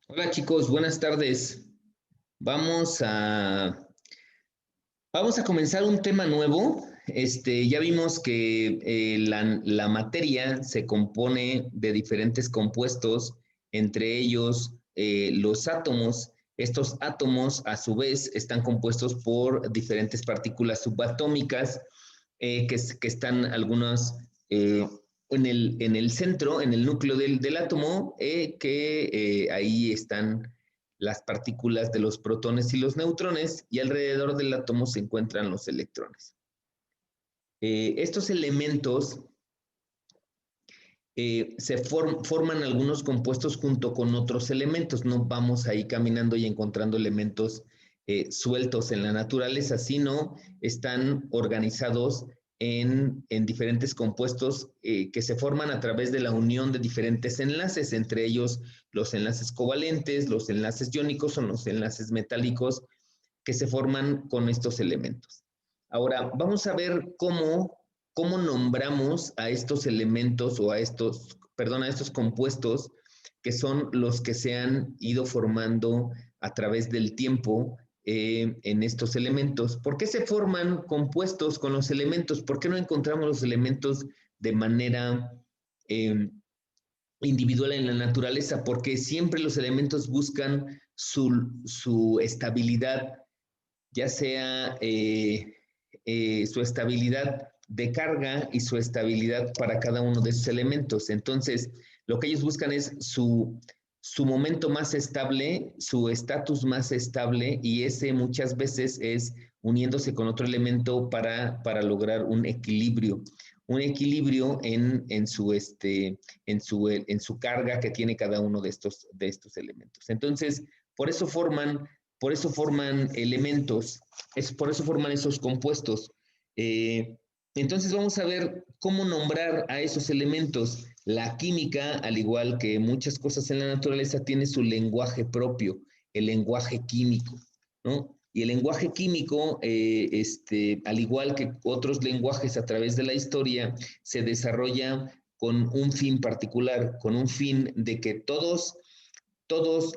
Hola chicos, buenas tardes. Vamos a, vamos a comenzar un tema nuevo. Ya vimos que la materia se compone de diferentes compuestos, entre ellos los átomos. Estos átomos, a su vez, están compuestos por diferentes partículas subatómicas que están algunas eh, en el centro, en el núcleo del átomo, que ahí están las partículas de los protones y los neutrones, y alrededor del átomo se encuentran los electrones. Estos elementos forman algunos compuestos junto con otros elementos. No vamos ahí caminando y encontrando elementos sueltos en la naturaleza, sino están organizados en diferentes compuestos que se forman a través de la unión de diferentes enlaces, entre ellos los enlaces covalentes, los enlaces iónicos o los enlaces metálicos que se forman con estos elementos. Ahora, vamos a ver cómo nombramos a estos elementos o a estos, perdón, a estos compuestos que son los que se han ido formando a través del tiempo en estos elementos. ¿Por qué se forman compuestos con los elementos? ¿Por qué no encontramos los elementos de manera eh, individual en la naturaleza? Porque siempre los elementos buscan su estabilidad, ya sea su estabilidad de carga y su estabilidad para cada uno de esos elementos. Entonces, lo que ellos buscan es su momento más estable, su estatus más estable, y ese muchas veces es uniéndose con otro elemento para lograr un equilibrio en su carga que tiene cada uno de estos elementos. Entonces, por eso forman por eso forman elementos, por eso forman esos compuestos. Eh, entonces vamos a ver cómo nombrar a esos elementos. La química, al igual que muchas cosas en la naturaleza, tiene su lenguaje propio, el lenguaje químico, ¿no? Y el lenguaje químico, al igual que otros lenguajes a través de la historia, se desarrolla con un fin particular, con un fin de que todas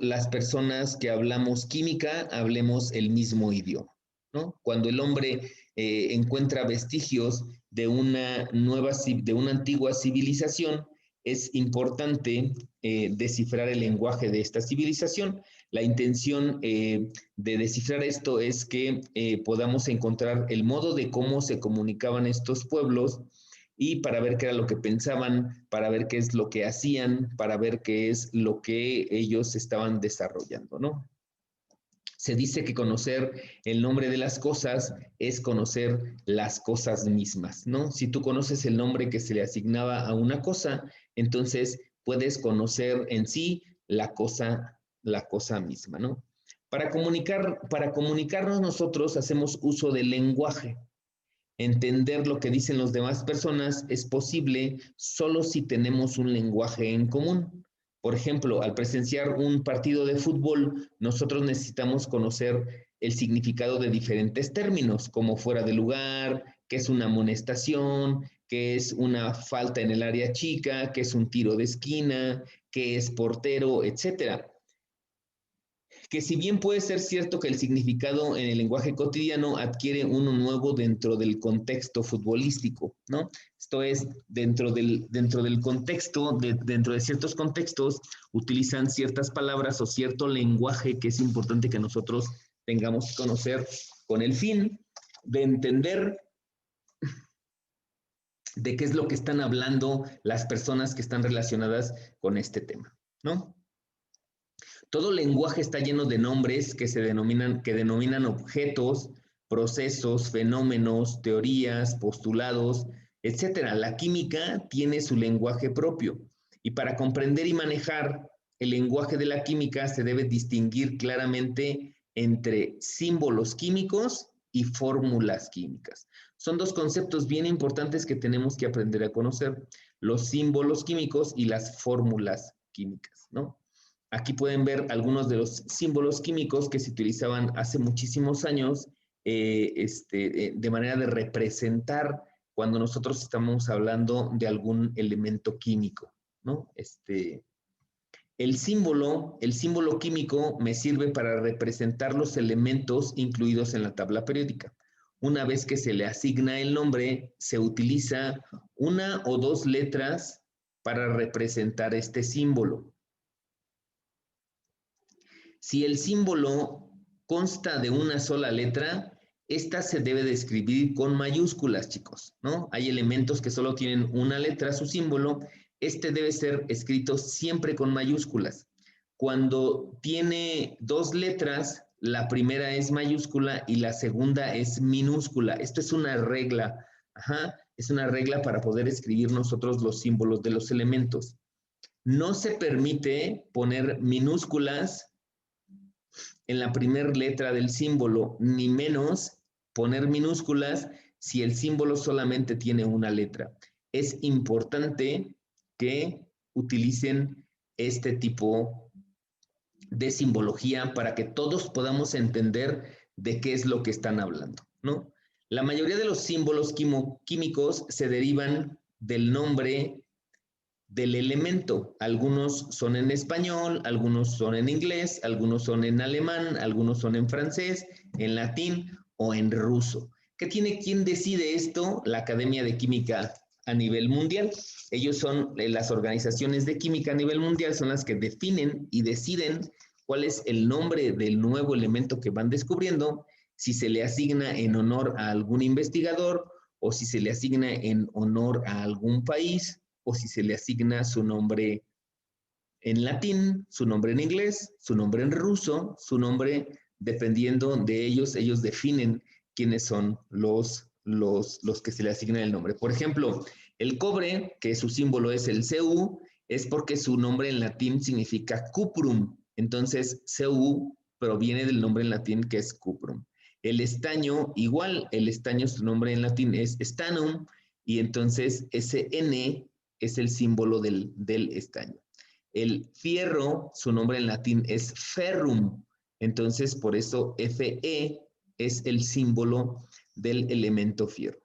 las personas que hablamos química hablemos el mismo idioma, ¿no? Cuando el hombre encuentra vestigios de una antigua civilización, es importante descifrar el lenguaje de esta civilización. La intención de descifrar esto es que podamos encontrar el modo de cómo se comunicaban estos pueblos y para ver qué era lo que pensaban, para ver qué es lo que hacían, para ver qué es lo que ellos estaban desarrollando, ¿no? Se dice que conocer el nombre de las cosas es conocer las cosas mismas, ¿no? Si tú conoces el nombre que se le asignaba a una cosa, entonces puedes conocer en sí la cosa misma, ¿no? Para comunicarnos nosotros hacemos uso del lenguaje. Entender lo que dicen las demás personas es posible solo si tenemos un lenguaje en común. Por ejemplo, al presenciar un partido de fútbol, nosotros necesitamos conocer el significado de diferentes términos, como fuera de lugar, qué es una amonestación, qué es una falta en el área chica, qué es un tiro de esquina, qué es portero, etcétera, que si bien puede ser cierto que el significado en el lenguaje cotidiano adquiere uno nuevo dentro del contexto futbolístico, ¿no? Esto es, dentro del contexto, dentro de ciertos contextos, utilizan ciertas palabras o cierto lenguaje que es importante que nosotros tengamos que conocer con el fin de entender de qué es lo que están hablando las personas que están relacionadas con este tema, ¿no? Todo lenguaje está lleno de nombres que denominan objetos, procesos, fenómenos, teorías, postulados, etcétera. La química tiene su lenguaje propio y para comprender y manejar el lenguaje de la química se debe distinguir claramente entre símbolos químicos y fórmulas químicas. Son dos conceptos bien importantes que tenemos que aprender a conocer, los símbolos químicos y las fórmulas químicas, ¿no? Aquí pueden ver algunos de los símbolos químicos que se utilizaban hace muchísimos años de manera de representar cuando nosotros estamos hablando de algún elemento químico, ¿no? El símbolo químico me sirve para representar los elementos incluidos en la tabla periódica. Una vez que se le asigna el nombre, se utiliza una o dos letras para representar este símbolo. Si el símbolo consta de una sola letra, esta se debe de escribir con mayúsculas, chicos, ¿no? Hay elementos que solo tienen una letra, su símbolo. Este debe ser escrito siempre con mayúsculas. Cuando tiene dos letras, la primera es mayúscula y la segunda es minúscula. Esto es una regla, es una regla para poder escribir nosotros los símbolos de los elementos. No se permite poner minúsculas en la primera letra del símbolo, ni menos poner minúsculas si el símbolo solamente tiene una letra. Es importante que utilicen este tipo de simbología para que todos podamos entender de qué es lo que están hablando, ¿no? La mayoría de los símbolos químicos se derivan del nombre del elemento. Algunos son en español, algunos son en inglés, algunos son en alemán, algunos son en francés, en latín o en ruso. ¿Quién decide esto? La Academia de Química a nivel mundial. Ellos son las organizaciones de química a nivel mundial, son las que definen y deciden cuál es el nombre del nuevo elemento que van descubriendo, si se le asigna en honor a algún investigador o si se le asigna en honor a algún país o si se le asigna su nombre en latín, su nombre en inglés, su nombre en ruso, su nombre dependiendo de ellos definen quiénes son los que se le asignan el nombre. Por ejemplo, el cobre, que su símbolo es el Cu, es porque su nombre en latín significa cuprum. Entonces, Cu proviene del nombre en latín que es cuprum. El estaño, igual, el estaño, su nombre en latín es stannum, y entonces ese N es el símbolo del estaño. El fierro, su nombre en latín es ferrum, entonces por eso Fe es el símbolo del elemento fierro.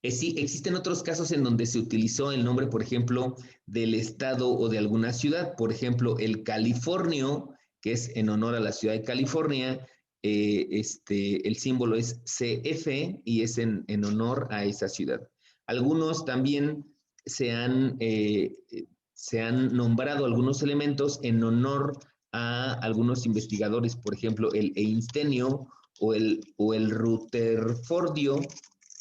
Existen otros casos en donde se utilizó el nombre, por ejemplo, del estado o de alguna ciudad. Por ejemplo, el Californio, que es en honor a la ciudad de California, el símbolo es CF y es en honor a esa ciudad. Algunos también se han nombrado algunos elementos en honor a algunos investigadores, por ejemplo, el einstenio o el rutherfordio,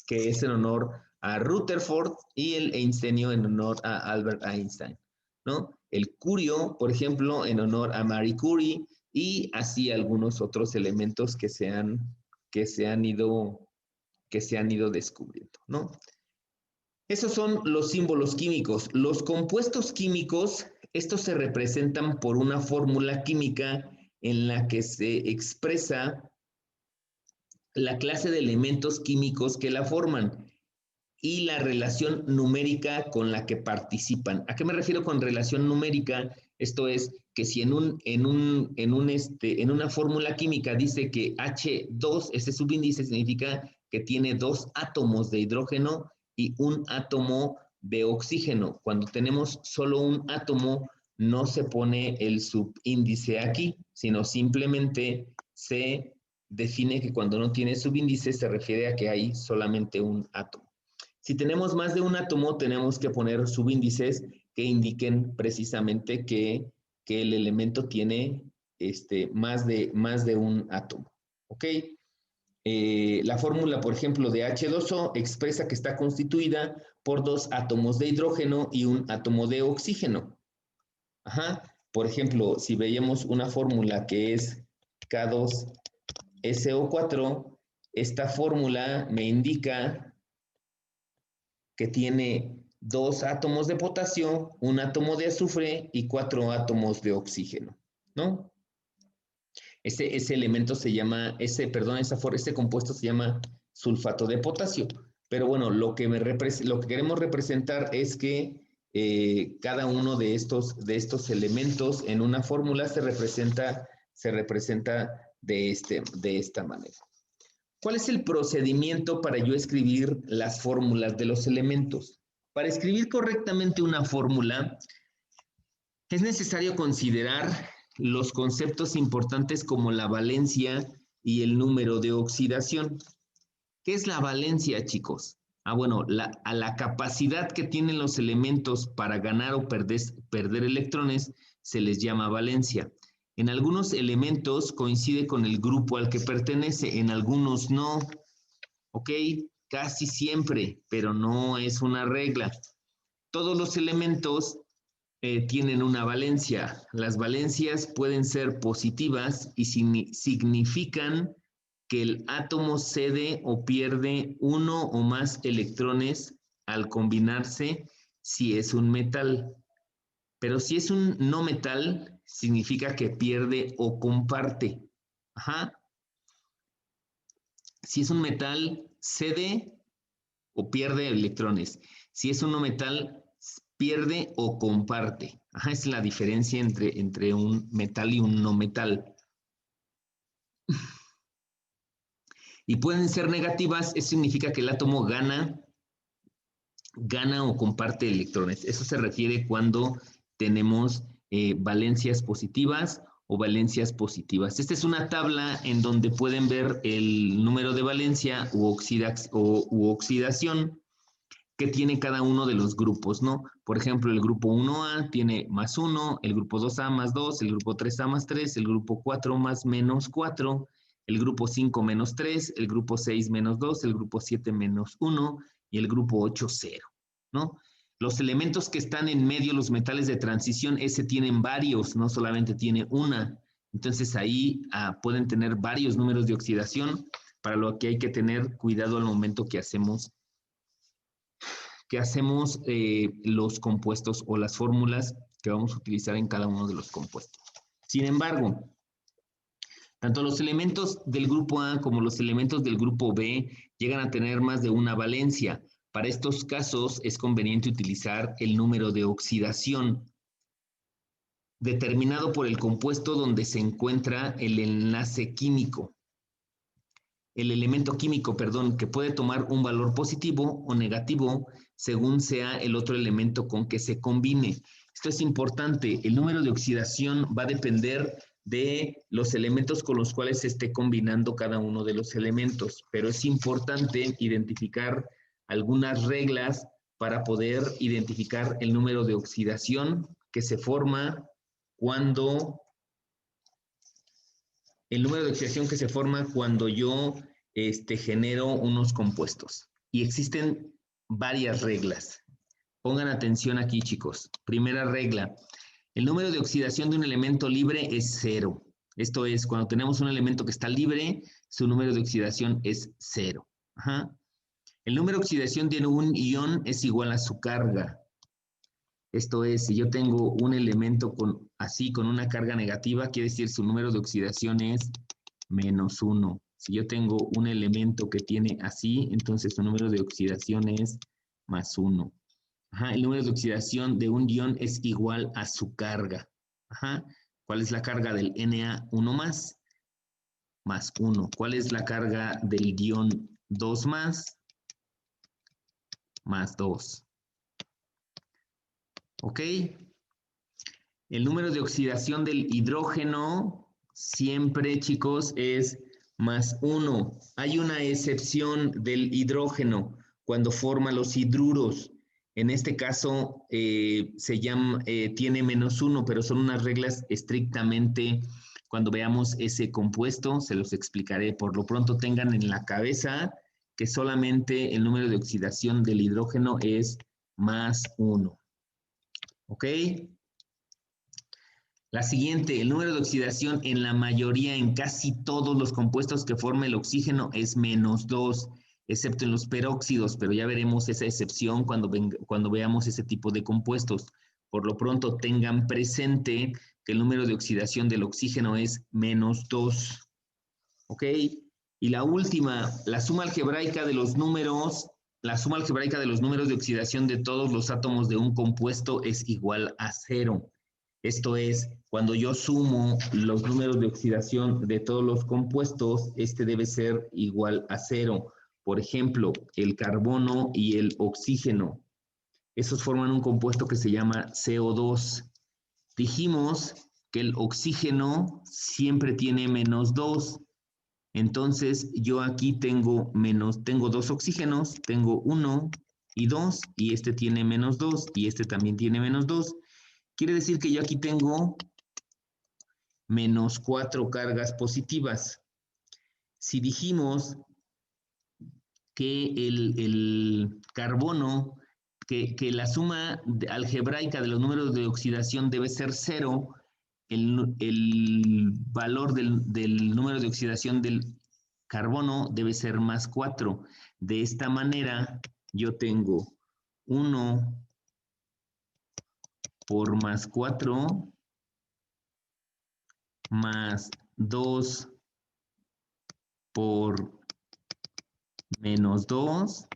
que es en honor a Rutherford, y el einstenio en honor a Albert Einstein, ¿no? El curio, por ejemplo, en honor a Marie Curie, y así algunos otros elementos que se han ido descubriendo, ¿no? Esos son los símbolos químicos. Los compuestos químicos, estos se representan por una fórmula química en la que se expresa la clase de elementos químicos que la forman y la relación numérica con la que participan. ¿A qué me refiero con relación numérica? Esto es que si en una fórmula química dice que H2, ese subíndice significa que tiene 2 átomos de hidrógeno y un átomo de oxígeno. Cuando tenemos solo un átomo, no se pone el subíndice aquí, sino simplemente se define que cuando no tiene subíndice se refiere a que hay solamente un átomo. Si tenemos más de un átomo, tenemos que poner subíndices que indiquen precisamente que el elemento tiene más de un átomo. ¿Ok? La fórmula, por ejemplo, de H2O expresa que está constituida por 2 átomos de hidrógeno y un átomo de oxígeno. Por ejemplo, si veíamos una fórmula que es K2SO4, esta fórmula me indica que tiene 2 átomos de potasio, un átomo de azufre y 4 átomos de oxígeno, ¿no? Ese elemento se llama, ese compuesto se llama sulfato de potasio. Pero bueno, lo que queremos representar es que cada uno de estos elementos en una fórmula se representa de esta manera. ¿Cuál es el procedimiento para yo escribir las fórmulas de los elementos? Para escribir correctamente una fórmula, Es necesario considerar los conceptos importantes como la valencia y el número de oxidación. ¿Qué es la valencia, chicos? Bueno, a la capacidad que tienen los elementos para ganar o perder electrones se les llama valencia. En algunos elementos coincide con el grupo al que pertenece, en algunos no. ¿Ok? Casi siempre, pero no es una regla. Todos los elementos tienen una valencia. Las valencias pueden ser positivas y significan que el átomo cede o pierde uno o más electrones al combinarse si es un metal. Pero si es un no metal, significa que pierde o comparte. Ajá. Si es un metal, cede o pierde electrones. Si es un no metal, pierde o comparte. Ajá, esa es la diferencia entre un metal y un no metal. Y pueden ser negativas, eso significa que el átomo gana o comparte electrones. Eso se refiere cuando tenemos valencias positivas o valencias positivas. Esta es una tabla en donde pueden ver el número de valencia u oxidación que tiene cada uno de los grupos, ¿no? Por ejemplo, el grupo 1A tiene más 1, el grupo 2A más 2, el grupo 3A más 3, el grupo 4 más menos 4, el grupo 5 menos 3, el grupo 6 menos 2, el grupo 7 menos 1 y el grupo 8 0, ¿no? Los elementos que están en medio, los metales de transición, ese tienen varios, no solamente tiene una. Entonces ahí pueden tener varios números de oxidación, para lo que hay que tener cuidado al momento que hacemos los compuestos o las fórmulas que vamos a utilizar en cada uno de los compuestos. Sin embargo, tanto los elementos del grupo A como los elementos del grupo B llegan a tener más de una valencia. Para estos casos es conveniente utilizar el número de oxidación determinado por el compuesto donde se encuentra el enlace químico. El elemento químico, perdón, que puede tomar un valor positivo o negativo según sea el otro elemento con que se combine. Esto es importante. El número de oxidación va a depender de los elementos con los cuales se esté combinando cada uno de los elementos, pero es importante identificar algunas reglas para poder identificar el número de oxidación que se forma cuando yo genero unos compuestos. Y existen varias reglas. Pongan atención aquí, chicos. Primera regla. El número de oxidación de un elemento libre es 0. Esto es, cuando tenemos un elemento que está libre, su número de oxidación es 0. Ajá. El número de oxidación de un ion es igual a su carga. Esto es, si yo tengo un elemento con una carga negativa, quiere decir su número de oxidación es menos 1. Si yo tengo un elemento que tiene así, entonces su número de oxidación es más 1. Ajá, el número de oxidación de un ion es igual a su carga. Ajá. ¿Cuál es la carga del Na1 más? Más 1. ¿Cuál es la carga del ion 2 más? Más 2. ¿Ok? El número de oxidación del hidrógeno siempre, chicos, es más 1. Hay una excepción del hidrógeno cuando forma los hidruros. En este caso tiene menos 1, pero son unas reglas estrictamente, cuando veamos ese compuesto, se los explicaré. Por lo pronto tengan en la cabeza que solamente el número de oxidación del hidrógeno es más 1. ¿Ok? La siguiente, el número de oxidación en la mayoría, en casi todos los compuestos que forma el oxígeno es menos 2, excepto en los peróxidos, pero ya veremos esa excepción cuando veamos ese tipo de compuestos. Por lo pronto, tengan presente que el número de oxidación del oxígeno es menos 2. ¿Ok? Y la última, la suma algebraica de los números de oxidación de todos los átomos de un compuesto es igual a 0. Esto es, cuando yo sumo los números de oxidación de todos los compuestos, este debe ser igual a 0. Por ejemplo, el carbono y el oxígeno. Esos forman un compuesto que se llama CO2. dijimos que el oxígeno siempre tiene -2. Entonces, yo aquí tengo dos oxígenos, tengo 1 y 2, y este tiene -2, y este también tiene -2. Quiere decir que yo aquí tengo -4 cargas positivas. Si dijimos que el carbono, que la suma algebraica de los números de oxidación debe ser 0, el valor del número de oxidación del carbono debe ser +4. De esta manera, yo tengo 1 por +4 más 2 por -2.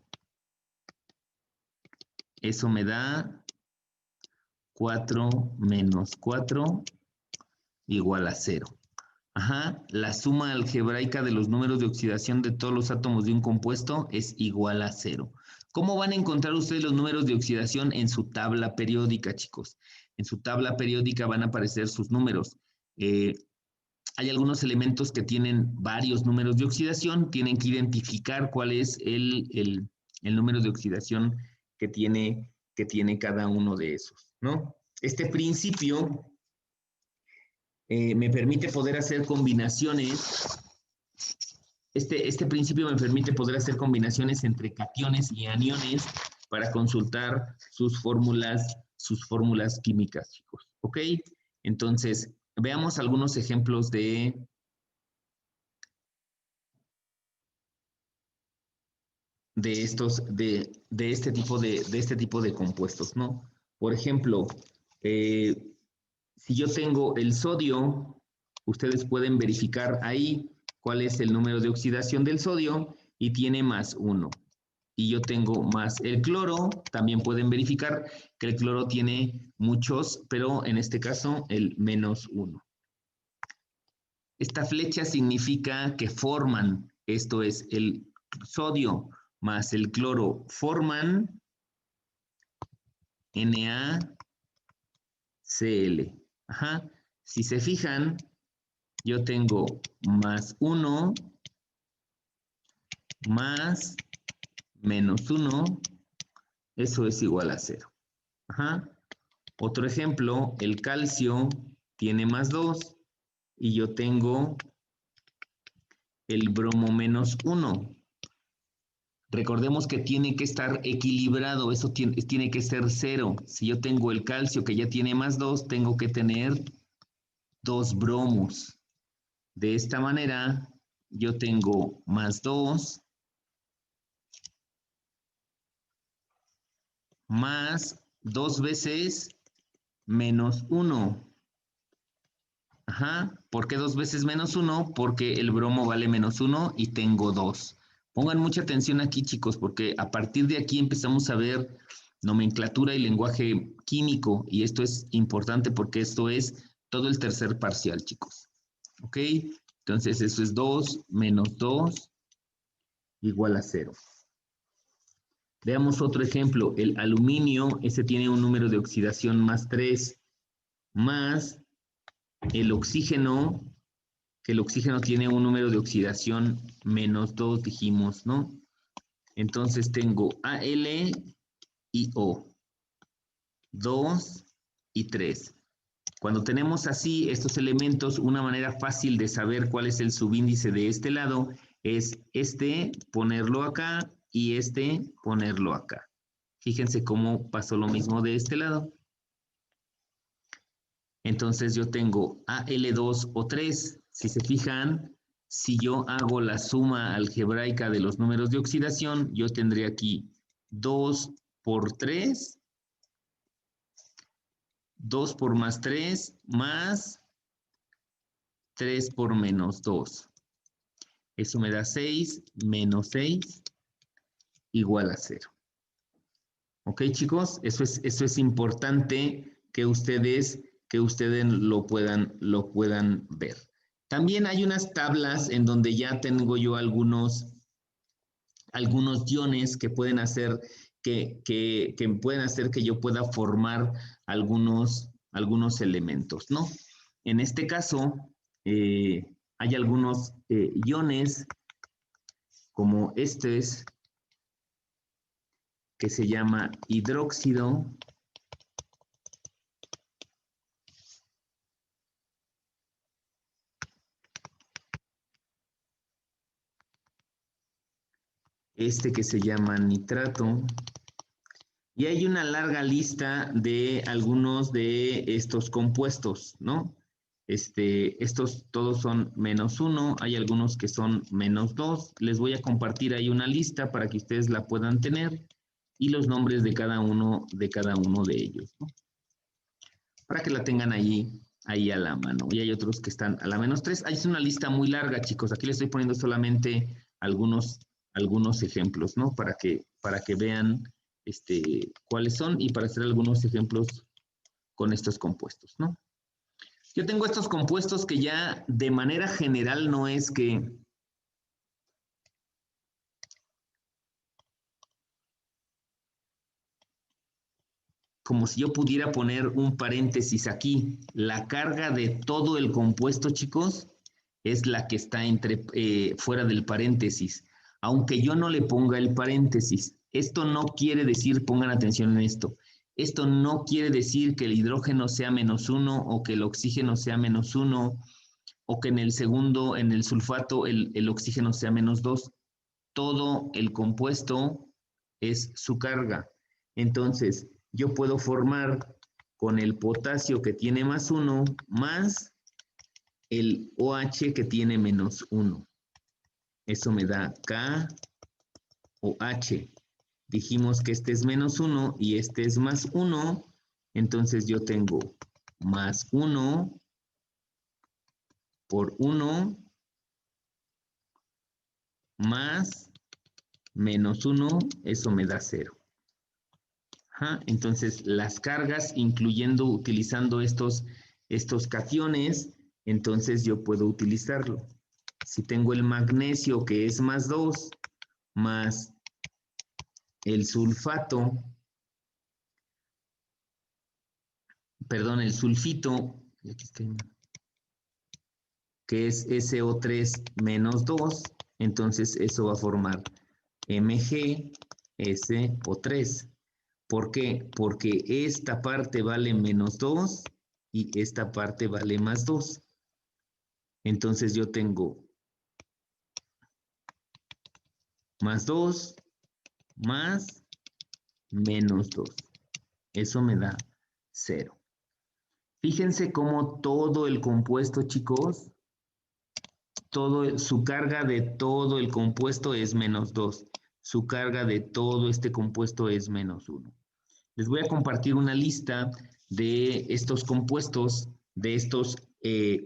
Eso me da 4 menos 4 igual a 0. Ajá, la suma algebraica de los números de oxidación de todos los átomos de un compuesto es igual a 0. ¿Cómo van a encontrar ustedes los números de oxidación en su tabla periódica, chicos? En su tabla periódica van a aparecer sus números. Hay algunos elementos que tienen varios números de oxidación, tienen que identificar cuál es el número de oxidación que tiene cada uno de esos, ¿no? Este principio me permite poder hacer combinaciones. Este principio me permite poder hacer combinaciones entre cationes y aniones para consultar sus fórmulas químicas, chicos. ¿Ok? Entonces, veamos algunos ejemplos de este tipo de compuestos, ¿no? Por ejemplo, si yo tengo el sodio, ustedes pueden verificar ahí cuál es el número de oxidación del sodio y tiene +1. Y yo tengo más el cloro, también pueden verificar que el cloro tiene muchos, pero en este caso el -1. Esta flecha significa que forman, esto es el sodio más el cloro, forman NaCl. Ajá. Si se fijan, yo tengo +1 más -1, eso es igual a 0. Ajá. Otro ejemplo, el calcio tiene +2 y yo tengo el bromo -1. Recordemos que tiene que estar equilibrado, eso tiene que ser 0. Si yo tengo el calcio que ya tiene +2, tengo que tener 2 bromos. De esta manera, yo tengo +2 más 2 veces -1. Ajá, ¿por qué 2 veces -1? Porque el bromo vale -1 y tengo 2. Pongan mucha atención aquí, chicos, porque a partir de aquí empezamos a ver nomenclatura y lenguaje químico, y esto es importante porque esto es todo el tercer parcial, chicos. ¿Ok? Entonces eso es 2 menos 2 igual a 0. Veamos otro ejemplo. El aluminio, ese tiene un número de oxidación +3, más el oxígeno, que el oxígeno tiene un número de oxidación -2, dijimos, ¿no? Entonces tengo Al y O, 2 y 3. Cuando tenemos así estos elementos, una manera fácil de saber cuál es el subíndice de este lado es ponerlo acá y ponerlo acá. Fíjense cómo pasó lo mismo de este lado. Entonces yo tengo Al2 o 3. Si se fijan, si yo hago la suma algebraica de los números de oxidación, yo tendré aquí 2 por 3, 2 por +3, más 3 por -2. Eso me da 6, menos 6, igual a 0. ¿Ok, chicos? Eso es importante que ustedes lo puedan ver. También hay unas tablas en donde ya tengo yo algunos iones que pueden hacer que yo pueda formar algunos algunos elementos, ¿no? En este caso, hay algunos iones, como este es, que se llama hidróxido. Este que se llama nitrato. Y hay una larga lista de algunos de estos compuestos, ¿no? Estos todos son -1, hay algunos que son -2. Les voy a compartir ahí una lista para que ustedes la puedan tener y los nombres de cada uno de ellos, ¿no? Para que la tengan ahí a la mano. Y hay otros que están a la -3. Hay una lista muy larga, chicos. Aquí les estoy poniendo solamente algunos ejemplos, ¿no? Para que vean cuáles son y para hacer algunos ejemplos con estos compuestos, ¿no? Yo tengo estos compuestos que ya de manera general no es que como si yo pudiera poner un paréntesis aquí. La carga de todo el compuesto, chicos, es la que está fuera del paréntesis. Aunque yo no le ponga el paréntesis, esto no quiere decir, pongan atención en esto, esto no quiere decir que el hidrógeno sea -1 o que el oxígeno sea -1 o que en el segundo, en el sulfato, el oxígeno sea -2. Todo el compuesto es su carga. Entonces, yo puedo formar con el potasio que tiene +1 más el OH que tiene -1. Eso me da KOH. Dijimos que este es -1 y este es +1. Entonces yo tengo +1 por 1 más -1, eso me da 0. Entonces, las cargas, utilizando estos cationes, entonces yo puedo utilizarlo. Si tengo el magnesio, que es +2, más el sulfato, perdón, el sulfito, que es SO3 -2, entonces eso va a formar MgSO3. ¿Por qué? Porque esta parte vale -2 y esta parte vale +2. Entonces yo tengo +2 más -2. Eso me da 0. Fíjense cómo todo el compuesto, chicos, su carga de todo el compuesto es -2. Su carga de todo este compuesto es -1. Les voy a compartir una lista de estos compuestos, de estos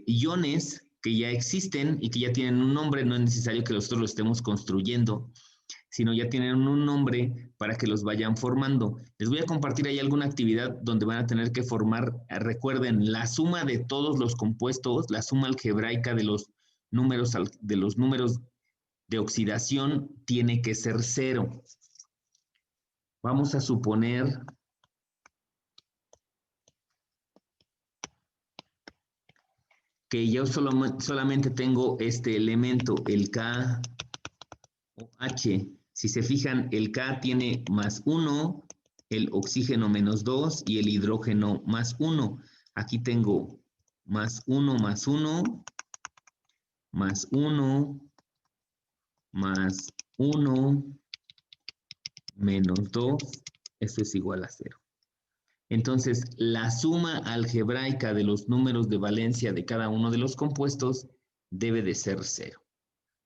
iones que ya existen y que ya tienen un nombre. No es necesario que nosotros lo estemos construyendo, sino ya tienen un nombre para que los vayan formando. Les voy a compartir ahí alguna actividad donde van a tener que formar, recuerden, la suma de todos los compuestos, la suma algebraica de los números de oxidación tiene que ser 0. Vamos a suponer que yo solamente tengo este elemento, el KOH. Si se fijan, el K tiene +1, el oxígeno -2 y el hidrógeno +1. Aquí tengo +1, +1, +1, +1, -2. Esto es igual a 0. Entonces, la suma algebraica de los números de valencia de cada uno de los compuestos debe de ser 0.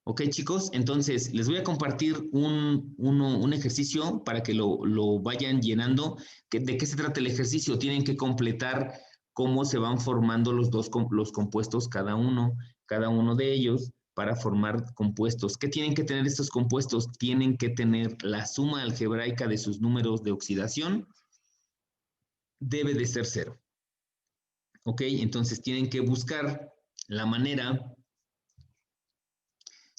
¿Ok, chicos? Entonces, les voy a compartir un ejercicio para que lo vayan llenando. ¿De qué se trata el ejercicio? Tienen que completar cómo se van formando los compuestos cada uno de ellos para formar compuestos. ¿Qué tienen que tener estos compuestos? Tienen que tener la suma algebraica de sus números de oxidación. Debe de ser 0. ¿Ok? Entonces tienen que buscar la manera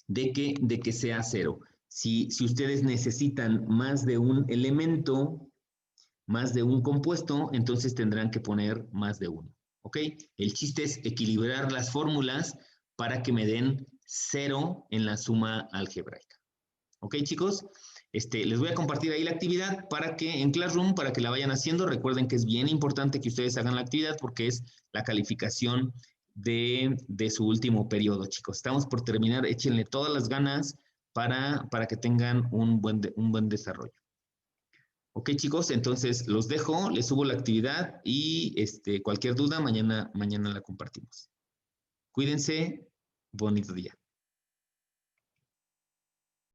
de que sea 0. Si ustedes necesitan más de un elemento, más de un compuesto, entonces tendrán que poner más de uno. ¿Ok? El chiste es equilibrar las fórmulas para que me den 0 en la suma algebraica. ¿Ok, chicos? Les voy a compartir ahí la actividad para que en Classroom, para que la vayan haciendo. Recuerden que es bien importante que ustedes hagan la actividad porque es la calificación de su último periodo, chicos. Estamos por terminar. Échenle todas las ganas para que tengan un buen desarrollo. Ok, chicos, entonces los dejo, les subo la actividad y cualquier duda mañana la compartimos. Cuídense, bonito día.